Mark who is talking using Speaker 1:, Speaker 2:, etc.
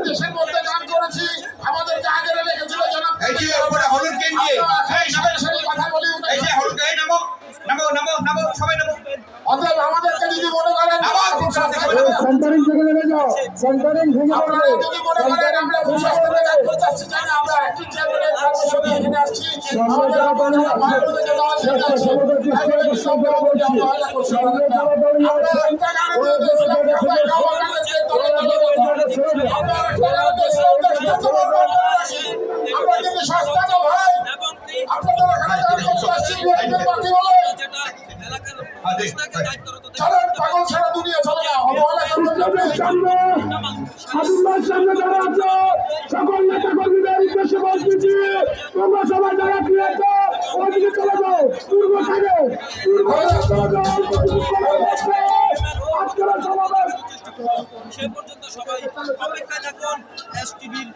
Speaker 1: দেশের মধ্যে গান করেছি, আমাদেরকে আগে রেখেছিল জনাব। কথা বলি অতএব আমাদেরকে যদি মনে করেন
Speaker 2: সেন্টারিং থেকে নেমে যাও, সেন্টারিং ভেঙে পড়বে।
Speaker 1: যদি মনে করেন আমরা প্রশাসনের কাজ করতে আসছি, জানি আমরা একটি চেয়ারম্যানের পারমিশনে এখানে আসছি, আমাদের আপনারা বাইরে যাওয়া ঠিক আছে, বাইরে কিছু আমরা অবহেলা করছি না। আমরা একটা গানে দিয়ে দিয়েছিলাম, আমরা খাওয়া গানে যে দলে দলে আমরা একটা গানে দিয়েছিলাম, আমরা কিন্তু সস্তা না ভাই, আপনাদের এখানে গান করতে আসছি, বিএনপির পার্টি বলে চলেন, পাগল সারা দুনিয়া চলে না, অবহেলা করবেন না।
Speaker 2: সামনে যারা আছে সকল নেতা কর্মীদের উদ্দেশ্যে বলতেছি, তোমরা সবাই যারা ক্রিয়েট ওইদিকে চলে যাও, পূর্ব থেকে
Speaker 3: সে পর্যন্ত সবাই অপেক্ষায় থাকুন। এসটিভির